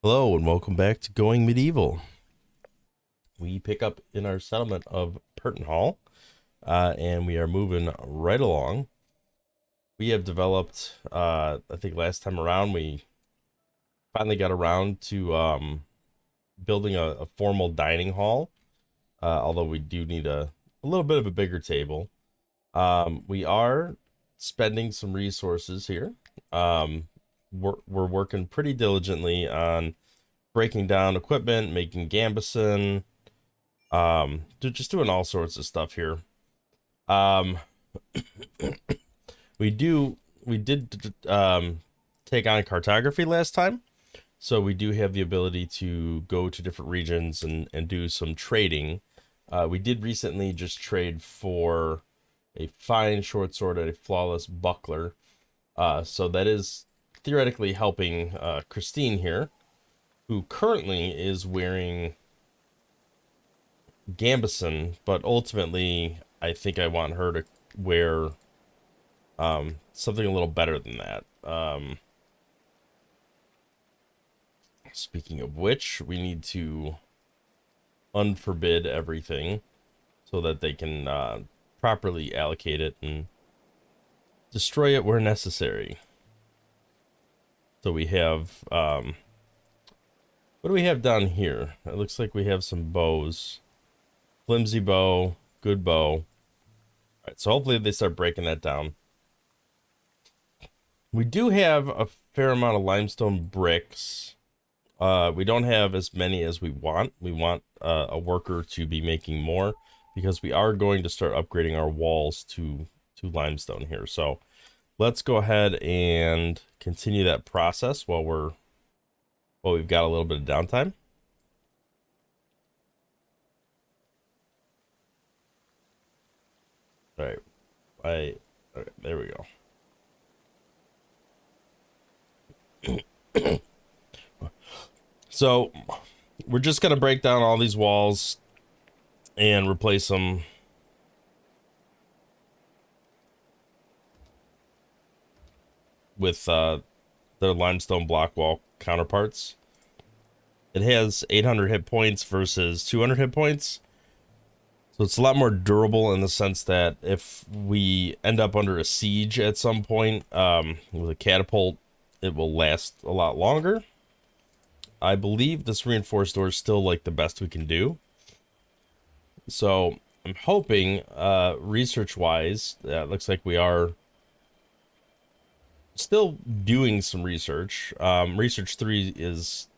Hello and welcome back to Going Medieval. We pick up in our settlement of Pertenhall, and we are moving right along. We have developed, I think last time around, we finally got around to building a formal dining hall, although we do need a little bit of a bigger table. We are spending some resources here. We're working pretty diligently on breaking down equipment, making gambeson, just doing all sorts of stuff here. Um, we did take on cartography last time, so we do have the ability to go to different regions and do some trading. We did recently just trade for a fine short sword and a flawless buckler. So that is theoretically helping Christine here, who currently is wearing gambeson, but ultimately I think I want her to wear something a little better than that. Speaking of which, we need to unforbid everything so that they can properly allocate it and destroy it where necessary. So we have what do we have down here? It looks like we have some bows. Flimsy bow, good bow. All right, so hopefully they start breaking that down. We do have a fair amount of limestone bricks. We don't have as many as we want. We want a worker to be making more because we are going to start upgrading our walls to limestone here. So let's go ahead and continue that process while we've got a little bit of downtime. All right, all right, there we go. So we're just gonna break down all these walls and replace them with their limestone block wall counterparts. It has 800 hit points versus 200 hit points. So it's a lot more durable in the sense that if we end up under a siege at some point with a catapult, it will last a lot longer. I believe this reinforced door is still like the best we can do. So I'm hoping, research-wise, it looks like we are still doing some research. Research 3 is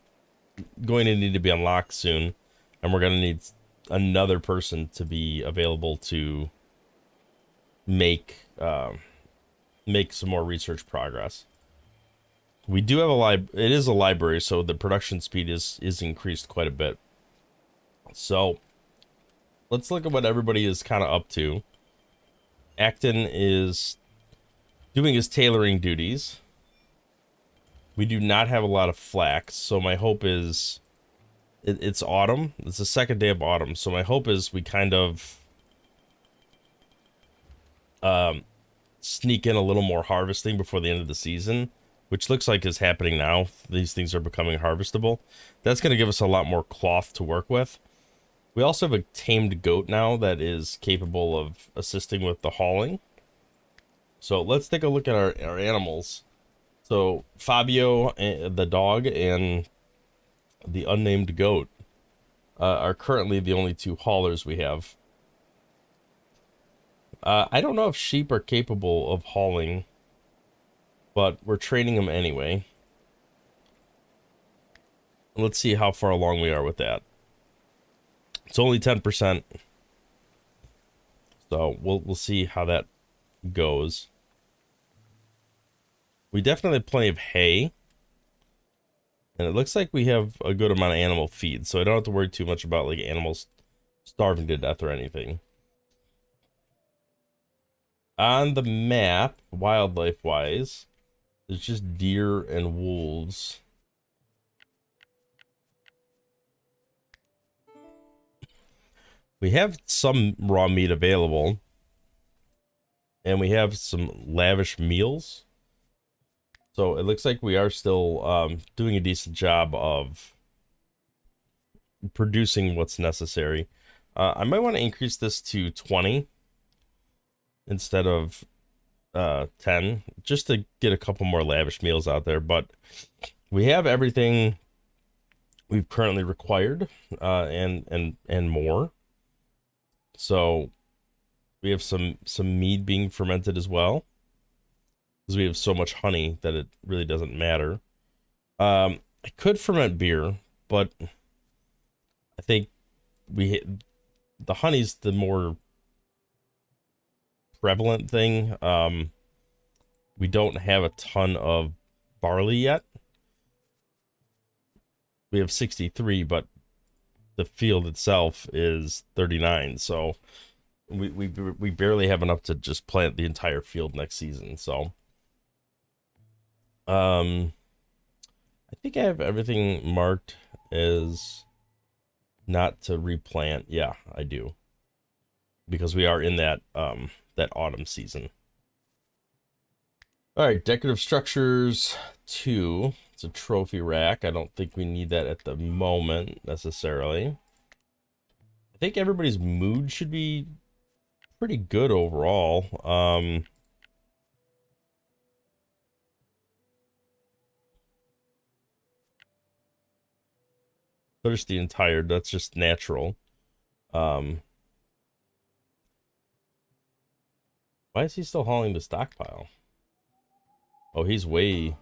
going to need to be unlocked soon, and we're going to need another person to be available to make some more research progress. We do have it is a library, so the production speed is increased quite a bit. So let's look at what everybody is kind of up to. Acton is doing his tailoring duties. We do not have a lot of flax, so my hope is it's autumn. It's the second day of autumn, so my hope is we kind of sneak in a little more harvesting before the end of the season, which looks like is happening now. These things are becoming harvestable. That's going to give us a lot more cloth to work with. We also have a tamed goat now that is capable of assisting with the hauling. So let's take a look at our animals. So Fabio, the dog, and the unnamed goat are currently the only two haulers we have. I don't know if sheep are capable of hauling, but we're training them anyway. Let's see how far along we are with that. It's only 10%. So we'll see how that goes. We definitely have plenty of hay. And it looks like we have a good amount of animal feed, so I don't have to worry too much about like animals starving to death or anything. On the map, wildlife-wise, there's just deer and wolves. We have some raw meat available. And we have some lavish meals. So it looks like we are still doing a decent job of producing what's necessary. I might want to increase this to 20 instead of 10, just to get a couple more lavish meals out there. But we have everything we've currently required, and more. So we have some mead being fermented as well, because we have so much honey that it really doesn't matter. I could ferment beer, but I think we the honey's the more prevalent thing. We don't have a ton of barley yet. We have 63, but the field itself is 39, so we barely have enough to just plant the entire field next season. So I think I have everything marked as not to replant. Yeah, I do, because we are in that autumn season. All right, decorative structures 2. It's a trophy rack. I don't think we need that at the moment necessarily. I think everybody's mood should be pretty good overall. Thirsty and tired, that's just natural. Why is he still hauling the stockpile? Oh, he's way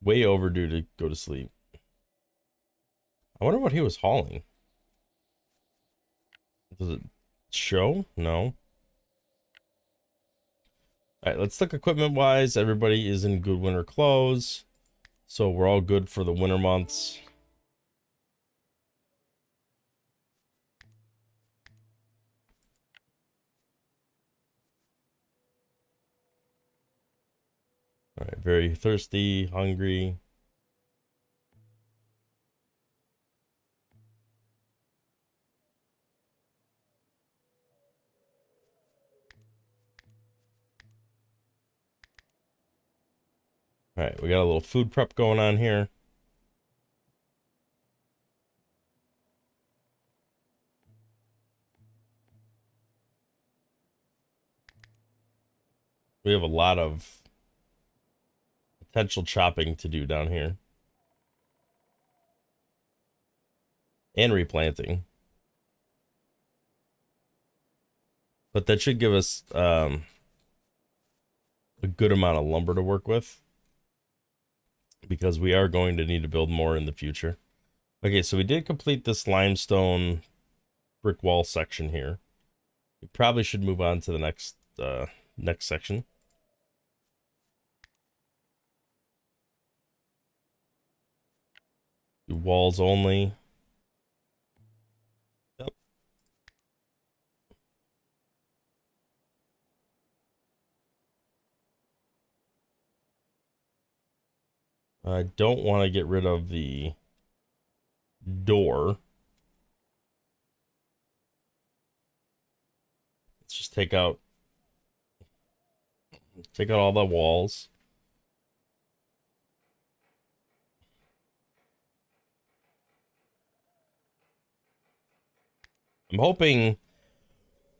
overdue to go to sleep. I wonder what he was hauling. Does it show? No. All right, let's look equipment wise. Everybody is in good winter clothes, so we're all good for the winter months. All right, very thirsty, hungry. All right, we got a little food prep going on here. We have a lot of potential chopping to do down here. And replanting. But that should give us a good amount of lumber to work with, because we are going to need to build more in the future. Okay, so we did complete this limestone brick wall section here. We probably should move on to the next section. Do walls only. Yep. I don't want to get rid of the door. Let's just take out all the walls. I'm hoping,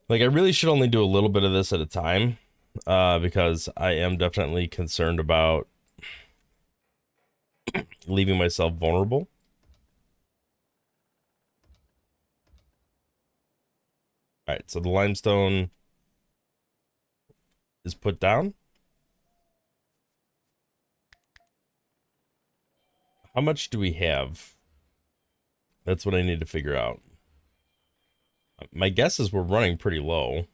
like, I really should only do a little bit of this at a time, because I am definitely concerned about leaving myself vulnerable. All right, so the limestone is put down. How much do we have? That's what I need to figure out. My guess is we're running pretty low.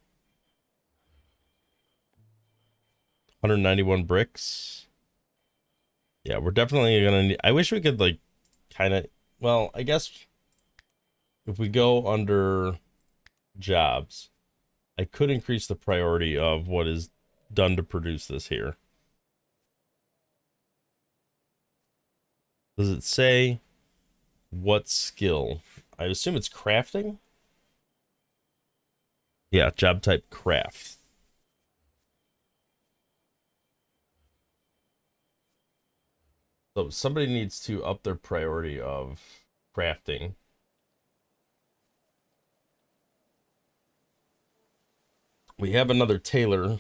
191 bricks. Yeah, we're definitely gonna need. I wish we could, like, kind of. Well, I guess if we go under jobs, I could increase the priority of what is done to produce this here. Does it say what skill? I assume it's crafting. Yeah, job type craft. So somebody needs to up their priority of crafting. We have another tailor.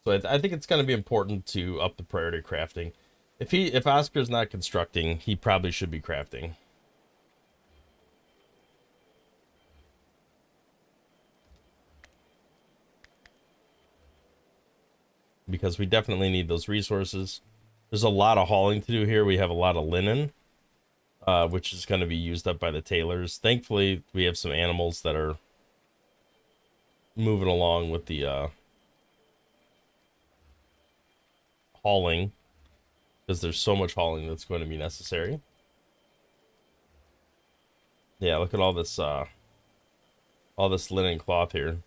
So I think it's going to be important to up the priority of crafting. If Oscar's not constructing, he probably should be crafting. Because we definitely need those resources. There's a lot of hauling to do here. We have a lot of linen, which is going to be used up by the tailors. Thankfully, we have some animals that are moving along with the hauling, because there's so much hauling that's going to be necessary. Yeah, look at all this linen cloth here.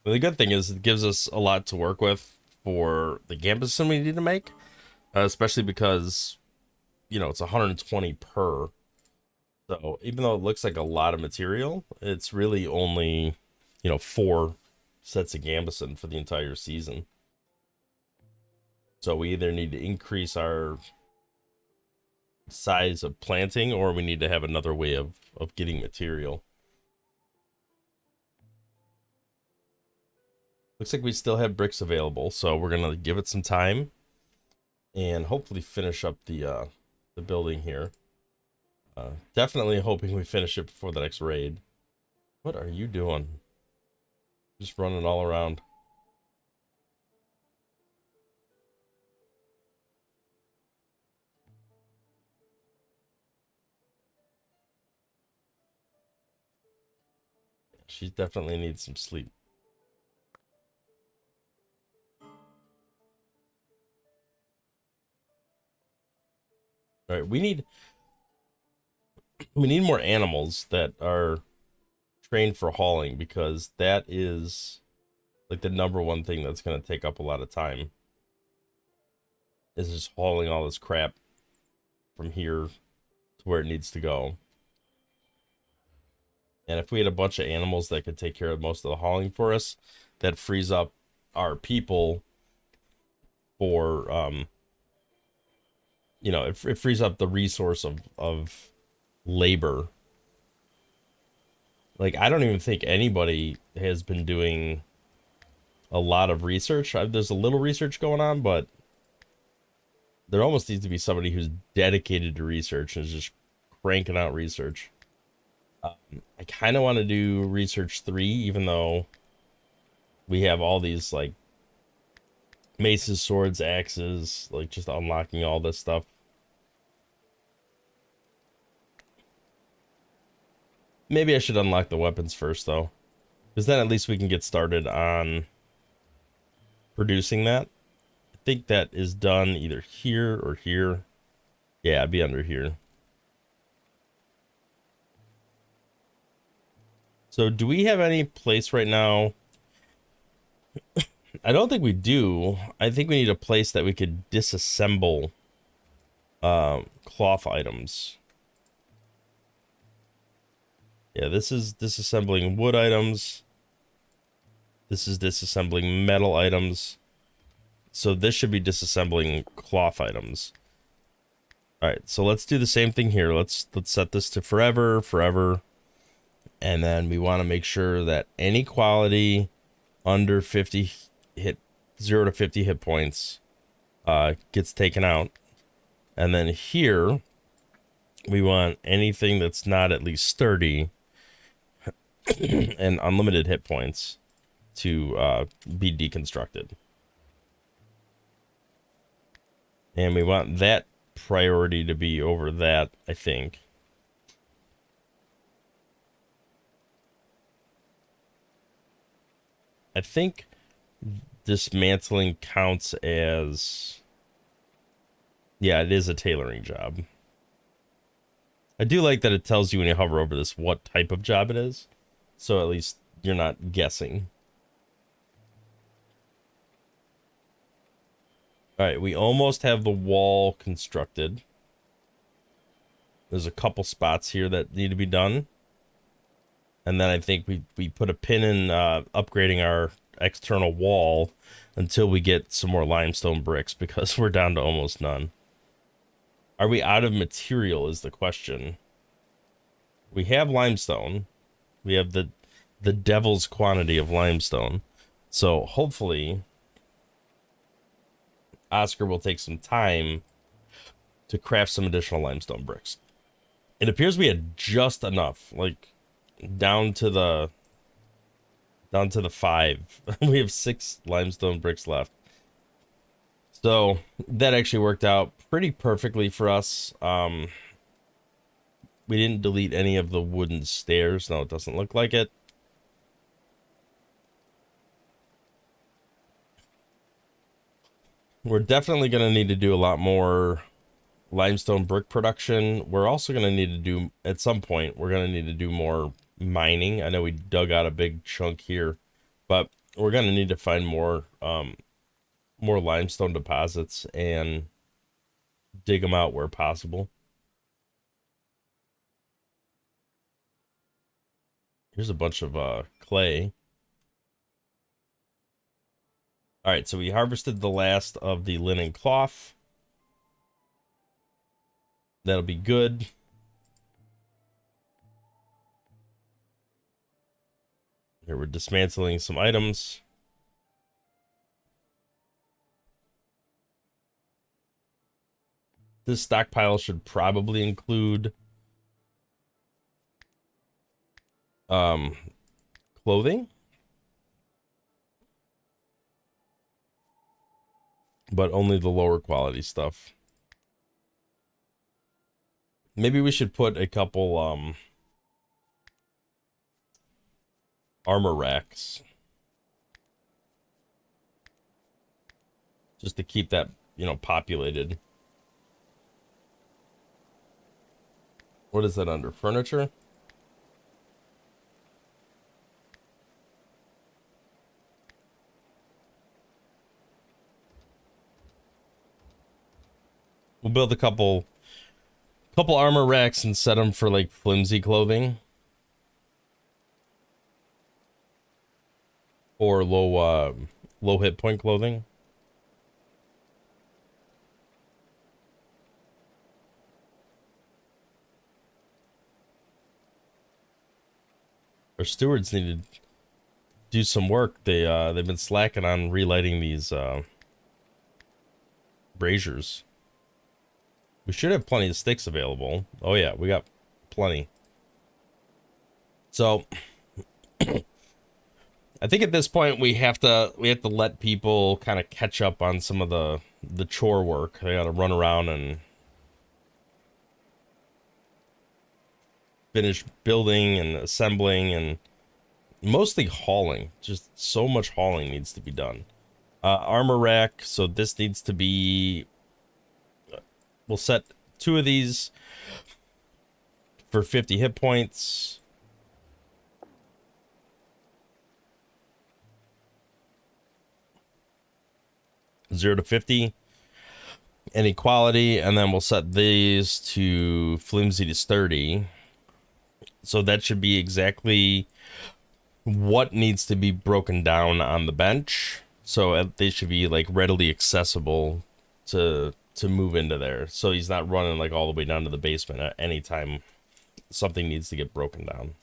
But the good thing is it gives us a lot to work with for the gambeson we need to make, especially because, you know, it's 120 per. So even though it looks like a lot of material, it's really only, you know, 4 sets of gambeson for the entire season. So we either need to increase our size of planting, or we need to have another way of getting material. Looks like we still have bricks available, so we're gonna give it some time and hopefully finish up the building here. Definitely hoping we finish it before the next raid. What are you doing? Just running all around. She definitely needs some sleep. All right, we need more animals that are trained for hauling, because that is like the number one thing that's going to take up a lot of time, is just hauling all this crap from here to where it needs to go. And if we had a bunch of animals that could take care of most of the hauling for us, that frees up our people for you know, it frees up the resource of labor. Like, I don't even think anybody has been doing a lot of research. There's a little research going on, but there almost needs to be somebody who's dedicated to research and is just cranking out research. I kind of want to do research 3, even though we have all these like maces, swords, axes, like just unlocking all this stuff. Maybe I should unlock the weapons first, though, because then at least we can get started on producing that. I think that is done either here or here. Yeah, it'd be under here. So do we have any place right now? I don't think we do. I think we need a place that we could disassemble cloth items. Yeah, this is disassembling wood items. This is disassembling metal items. So this should be disassembling cloth items. All right, so let's do the same thing here. Let's set this to forever. And then we want to make sure that any quality under 50 hit 0 to 50 hit points gets taken out. And then here we want anything that's not at least sturdy and unlimited hit points to be deconstructed. And we want that priority to be over that, I think. I think dismantling counts as... Yeah, it is a tailoring job. I do like that it tells you when you hover over this what type of job it is. So at least you're not guessing. Alright, we almost have the wall constructed. There's a couple spots here that need to be done. And then I think we put a pin in upgrading our external wall. until we get some more limestone bricks, because we're down to almost none. Are we out of material is the question. We have limestone. We have the devil's quantity of limestone. So hopefully Oscar will take some time to craft some additional limestone bricks. It appears we had just enough, like down to the 5. We have 6 limestone bricks left. So that actually worked out pretty perfectly for us. We didn't delete any of the wooden stairs. No, it doesn't look like it. We're definitely going to need to do a lot more limestone brick production. We're also going to need to do, at some point, we're going to need to do more mining. I know we dug out a big chunk here, but we're going to need to find more limestone deposits and dig them out where possible. Here's a bunch of clay. All right, so we harvested the last of the linen cloth. That'll be good. Here we're dismantling some items. This stockpile should probably include clothing, but only the lower quality stuff. Maybe we should put a couple armor racks just to keep that, you know, populated. What is that under? Furniture? We'll build a couple armor racks and set them for like flimsy clothing or low hit point clothing. Our stewards need to do some work. They've been slacking on relighting these braziers. We should have plenty of sticks available. Oh yeah, we got plenty. So I think at this point we have to let people kind of catch up on some of the chore work. They got to run around and finish building and assembling and mostly hauling. Just so much hauling needs to be done. Armor rack. So this needs to be. We'll set 2 of these for 50 hit points. Zero to 50. Any quality, and then we'll set these to flimsy to sturdy. So that should be exactly what needs to be broken down on the bench. So they should be like readily accessible to move into there. So he's not running like all the way down to the basement at any time something needs to get broken down.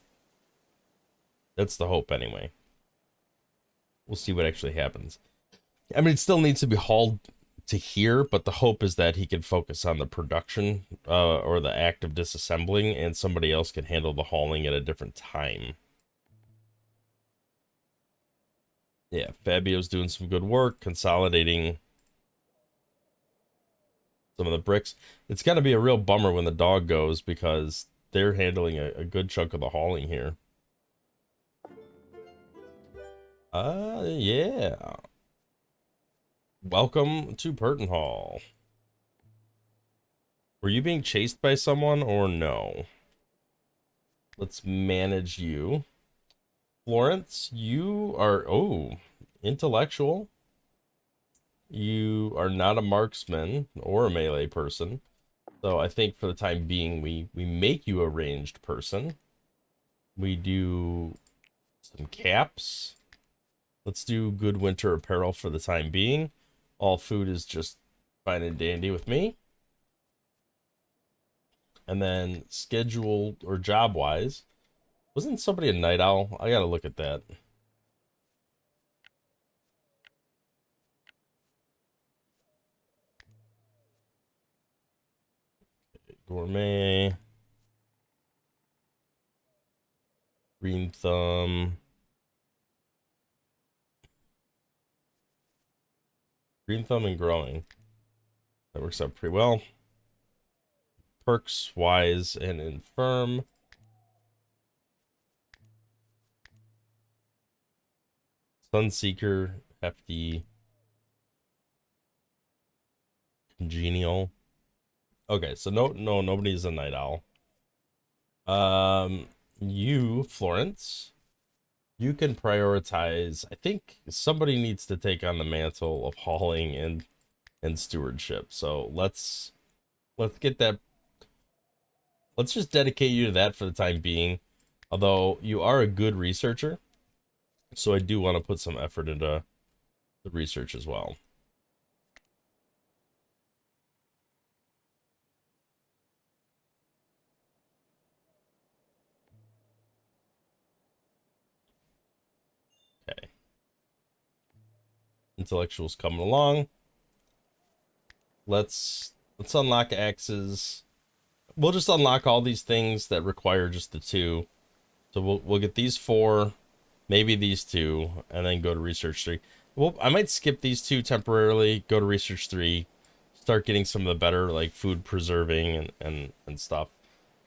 That's the hope anyway. We'll see what actually happens. I mean, it still needs to be hauled to here, but the hope is that he can focus on the production or the act of disassembling, and somebody else can handle the hauling at a different time. Yeah, Fabio's doing some good work consolidating some of the bricks. It's got to be a real bummer when the dog goes, because they're handling a good chunk of the hauling here. Yeah. Welcome to Pertenhall. Were you being chased by someone or no? Let's manage you. Florence, you are, oh, intellectual. You are not a marksman or a melee person. So I think for the time being, we make you a ranged person. We do some caps. Let's do good winter apparel for the time being. All food is just fine and dandy with me. And then schedule or job wise, wasn't somebody a night owl? I gotta look at that. Gourmet, green thumb, and growing. That works out pretty well. Perks, wise, and infirm. Sunseeker, hefty, congenial. Okay, so nobody's a night owl. You, Florence, you can prioritize. I think somebody needs to take on the mantle of hauling and stewardship. So let's get that. Let's just dedicate you to that for the time being. Although you are a good researcher, so I do want to put some effort into the research as well. Okay. Intellectuals coming along. Let's unlock axes. We'll just unlock all these things that require just the 2. So we'll get these 4, maybe these 2, and then go to research 3. Well, I might skip these 2 temporarily, go to research 3, start getting some of the better like food preserving and stuff.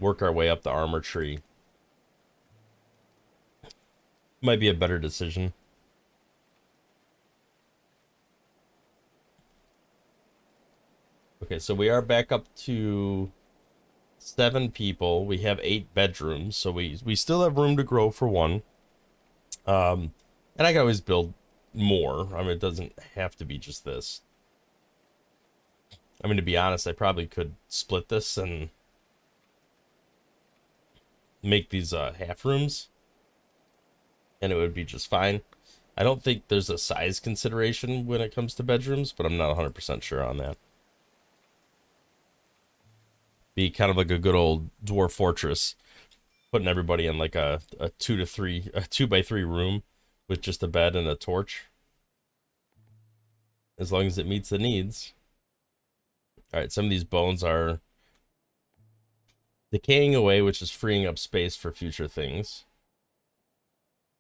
Work our way up the armor tree. Might be a better decision. Okay, so we are back up to 7 people. We have 8 bedrooms, so we still have room to grow for 1. And I can always build more. I mean, it doesn't have to be just this. I mean, to be honest, I probably could split this and make these half rooms, and it would be just fine. I don't think there's a size consideration when it comes to bedrooms, but I'm not 100% sure on that. Be kind of like a good old dwarf fortress, putting everybody in like a 2x3 room with just a bed and a torch, as long as it meets the needs. All right, some of these bones are decaying away, which is freeing up space for future things.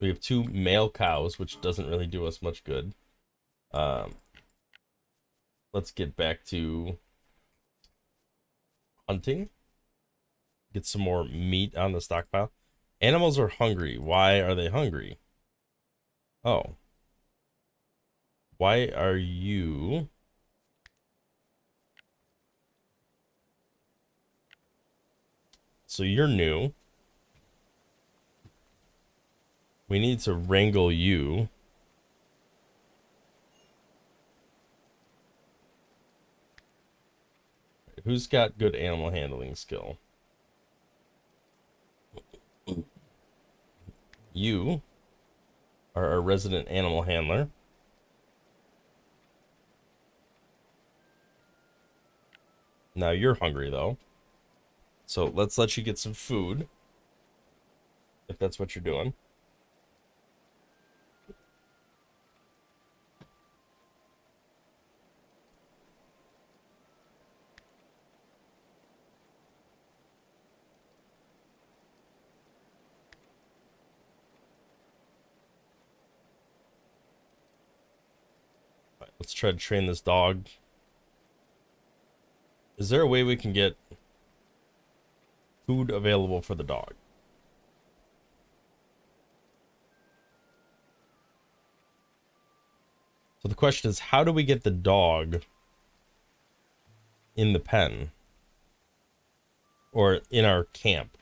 We have 2 male cows, which doesn't really do us much good. Let's get back to hunting. Get some more meat on the stockpile. Animals are hungry. Why are they hungry? Oh. Why are you... So you're new. We need to wrangle you. Who's got good animal handling skill? You are a resident animal handler. Now you're hungry though. So let's let you get some food, if that's what you're doing. Right, let's try to train this dog. Is there a way we can get food available for the dog? So the question is, how do we get the dog in the pen? Or in our camp?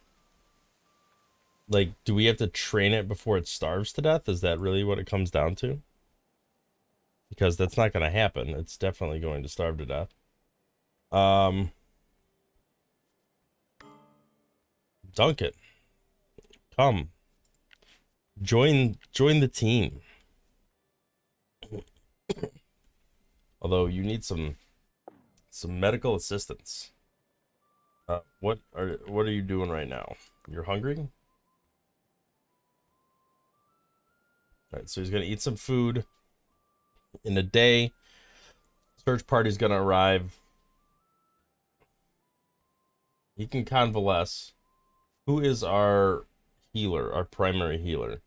Like, do we have to train it before it starves to death? Is that really what it comes down to? Because that's not going to happen. It's definitely going to starve to death. Duncan, come. Join the team. Although you need some medical assistance. What are you doing right now? You're hungry? All right, so he's gonna eat some food in a day. Search party's gonna arrive. He can convalesce. Who is our healer, our primary healer?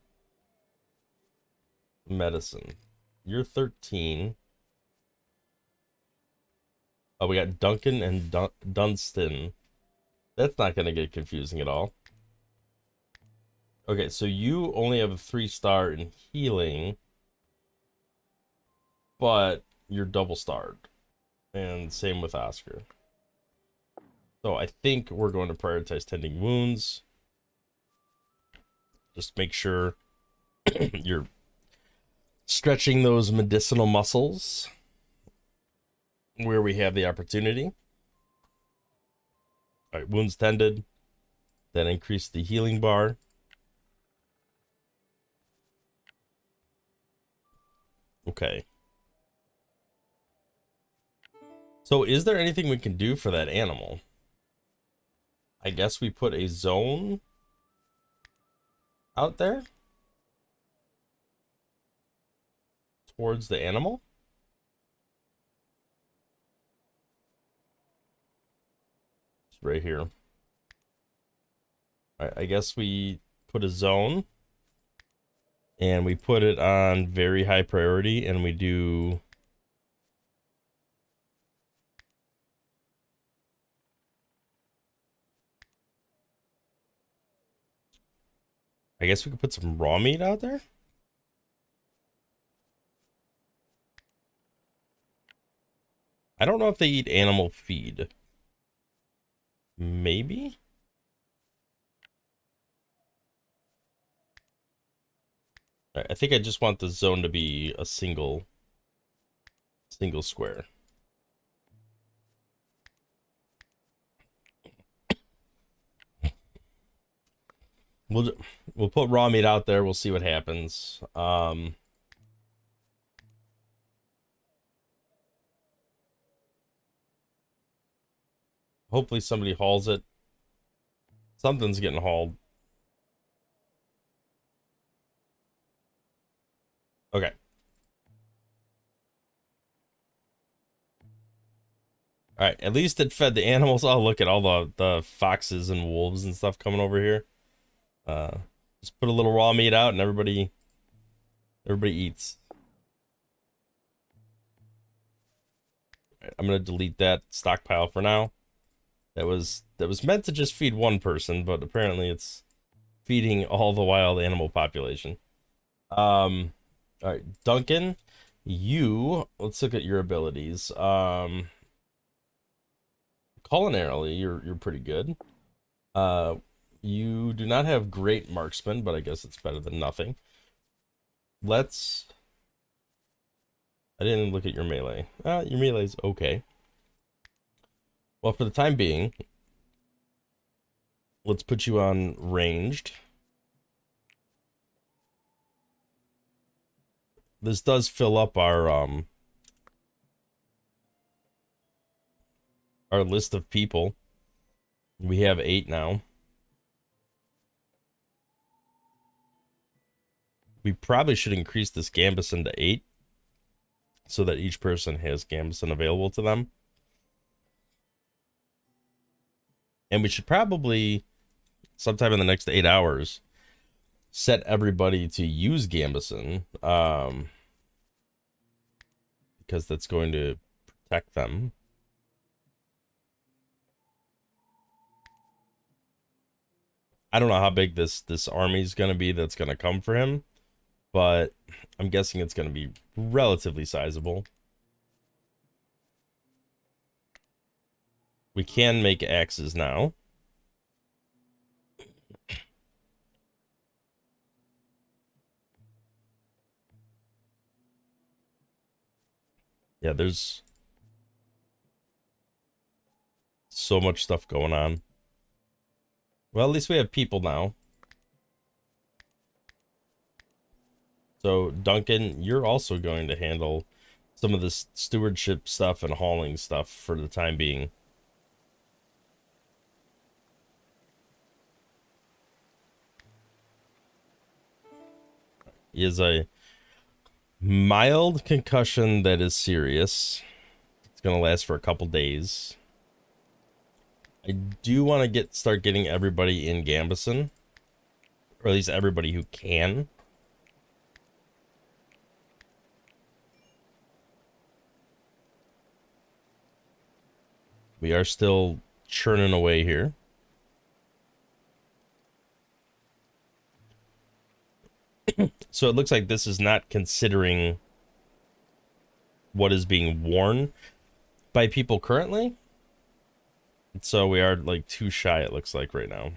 Medicine. You're 13. Oh, we got Duncan and Dunstan. That's not going to get confusing at all. Okay, so you only have a 3-star in healing, but you're double starred. And same with Oscar. So I think we're going to prioritize tending wounds. Just make sure you're stretching those medicinal muscles where we have the opportunity. All right, wounds tended. Then increase the healing bar. Okay. So is there anything we can do for that animal? I guess we put a zone out there towards the animal. It's right here. All right, I guess we put a zone and we put it on very high priority, and we do I guess we could put some raw meat out there. I don't know if they eat animal feed. Maybe? I think I just want the zone to be a single square. We'll we'll put raw meat out there. We'll see what happens. Hopefully somebody hauls it. Something's getting hauled. Okay. All right. At least it fed the animals. Oh, look at all the foxes and wolves and stuff coming over here. Just put a little raw meat out, and everybody eats. Right, I'm gonna delete that stockpile for now. That was meant to just feed one person, but apparently it's feeding all the wild animal population. All right, Duncan, let's look at your abilities. Culinarily, you're pretty good. Uh, you do not have great marksman, but I guess it's better than nothing. I didn't look at your melee. Your melee's okay. Well, for the time being, let's put you on ranged. This does fill up our list of people. We have 8 now. We probably should increase this Gambison to 8 so that each person has Gambison available to them. And we should probably, sometime in the next 8 hours, set everybody to use Gambison, because that's going to protect them. I don't know how big this army is going to be that's going to come for him, but I'm guessing it's going to be relatively sizable. We can make axes now. Yeah, there's so much stuff going on. Well, at least we have people now. So, Duncan, you're also going to handle some of this stewardship stuff and hauling stuff for the time being. He has a mild concussion that is serious. It's gonna last for a couple days. I do want to start getting everybody in Gambison, or at least everybody who can. We are still churning away here. So it looks like this is not considering what is being worn by people currently. So we are like too shy, it looks like, right now.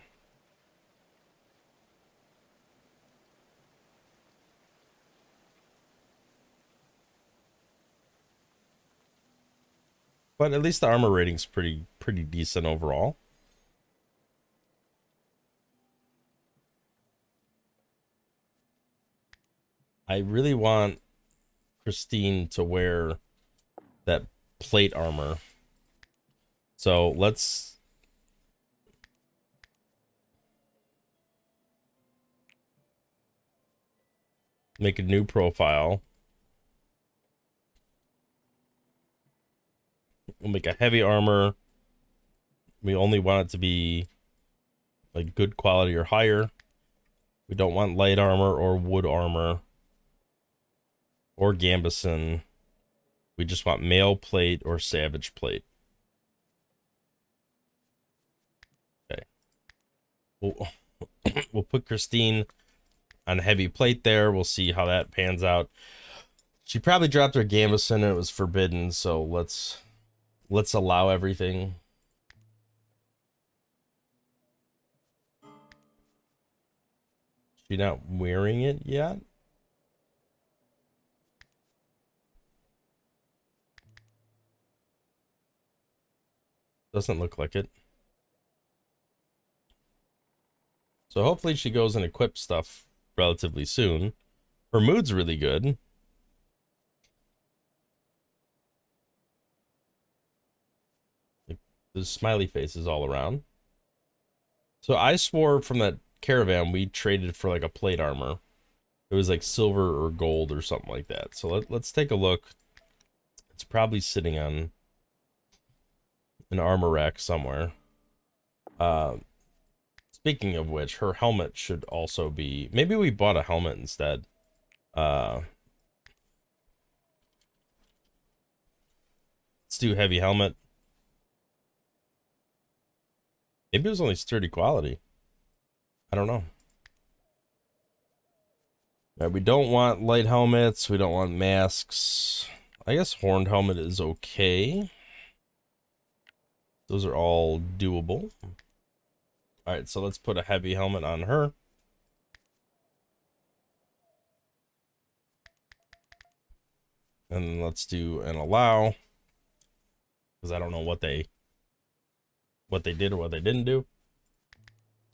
But at least the armor rating's pretty decent overall. I really want Christine to wear that plate armor. So let's make a new profile. We'll make a heavy armor. We only want it to be like good quality or higher. We don't want light armor or wood armor or Gambison. We just want mail plate or savage plate. Okay. We'll put Christine on heavy plate there. We'll see how that pans out. She probably dropped her Gambison and it was forbidden, so let's allow everything. She not wearing it yet? Doesn't look like it. So hopefully she goes and equips stuff relatively soon. Her mood's really good. There's smiley faces all around. So I swore from that caravan we traded for like a plate armor. It was like silver or gold or something like that. So let's take a look. It's probably sitting on an armor rack somewhere. Speaking of which, her helmet should also be... Maybe we bought a helmet instead. Let's do heavy helmet. Maybe it was only sturdy quality. I don't know. Right, we don't want light helmets. We don't want masks. I guess horned helmet is okay. Those are all doable. All right, so let's put a heavy helmet on her. And let's do an allow. Because I don't know what they did or what they didn't do.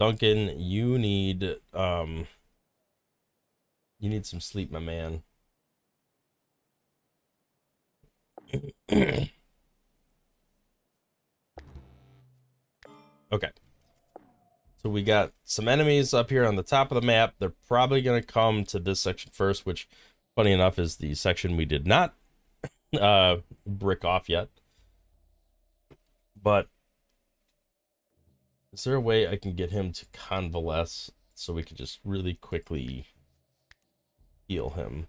Duncan, you need some sleep, my man. Okay. So we got some enemies up here on the top of the map. They're probably going to come to this section first, which, funny enough, is the section we did not brick off yet. But is there a way I can get him to convalesce so we can just really quickly heal him?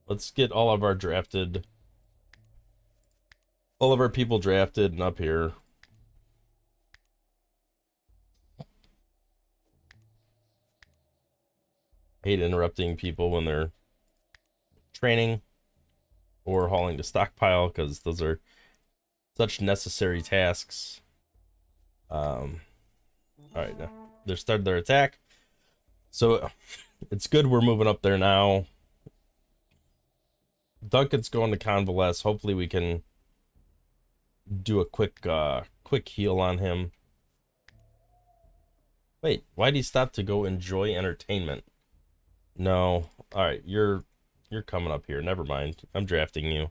Let's get all of our people drafted and up here. I hate interrupting people when they're training or hauling to stockpile because those are such necessary tasks. All right, now they've started their attack, so it's good we're moving up there now. Duncan's going to convalesce. Hopefully we can do a quick heal on him. Wait, why'd he stop to go enjoy entertainment? No. All right, you're coming up here. Never mind. I'm drafting you.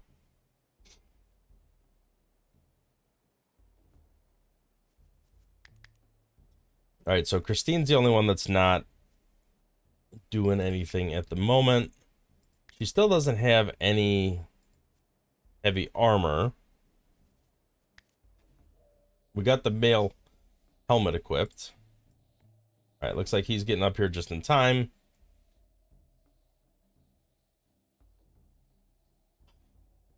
All right, so Christine's the only one that's not doing anything at the moment. She still doesn't have any heavy armor. We got the male helmet equipped. All right, looks like he's getting up here just in time.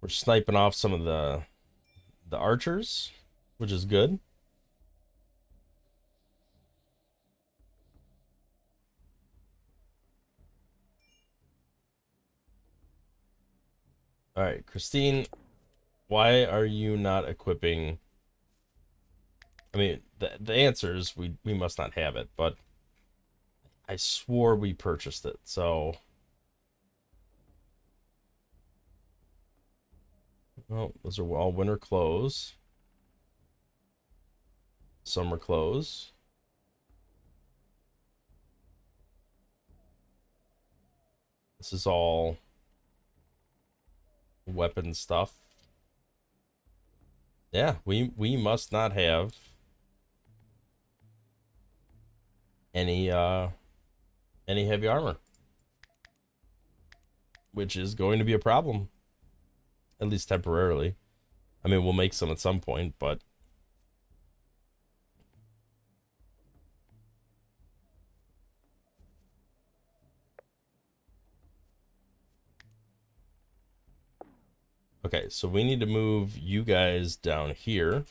We're sniping off some of the archers, which is good. All right, Christine, why are you not equipping? I mean, the answer is we must not have it, but I swore we purchased it, so. Oh, those are all winter clothes. Summer clothes. This is all weapon stuff. Yeah, we must not have any heavy armor, which is going to be a problem, at least temporarily. I mean, we'll make some at some point, but okay, so we need to move you guys down here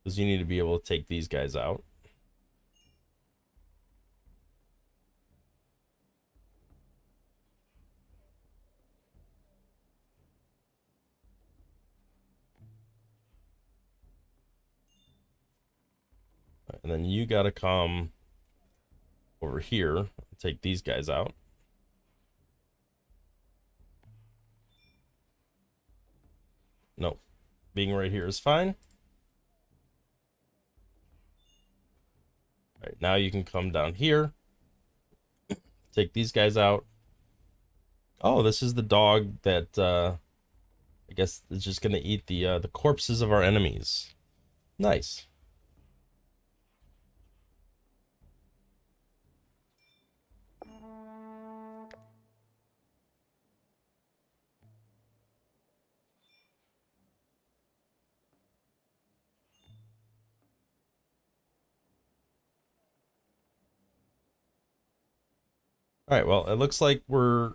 because you need to be able to take these guys out. And then you got to come over here and take these guys out. Nope. Being right here is fine. All right, now you can come down here. Take these guys out. Oh, this is the dog that I guess is just gonna eat the corpses of our enemies. Nice. All right, well, it looks like we're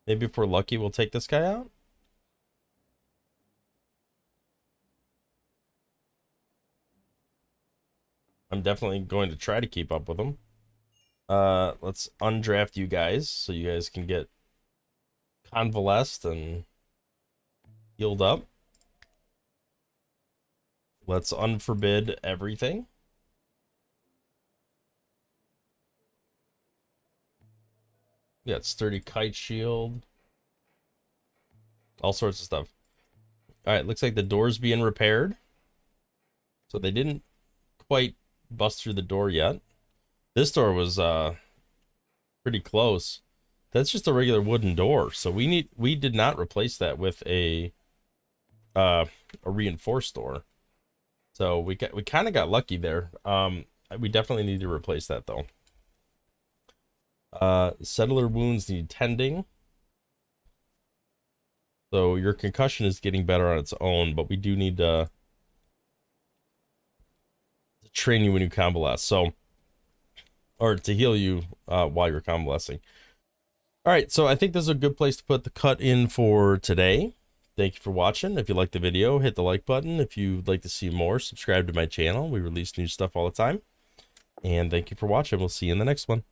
maybe if we're lucky we'll take this guy out. I'm definitely going to try to keep up with him. Let's undraft you guys so you guys can get convalesced and healed up. Let's unforbid everything. We got sturdy kite shield. All sorts of stuff. All right, looks like the door's being repaired. So they didn't quite bust through the door yet. This door was pretty close. That's just a regular wooden door. So we did not replace that with a reinforced door. So we kind of got lucky there. We definitely need to replace that though. Settler wounds need tending. So your concussion is getting better on its own, but we do need to train you when you convalesce. So, or to heal you while you're convalescing. All right, so I think this is a good place to put the cut in for today. Thank you for watching. If you liked the video, hit the like button. If you'd like to see more, subscribe to my channel. We release new stuff all the time. And thank you for watching. We'll see you in the next one.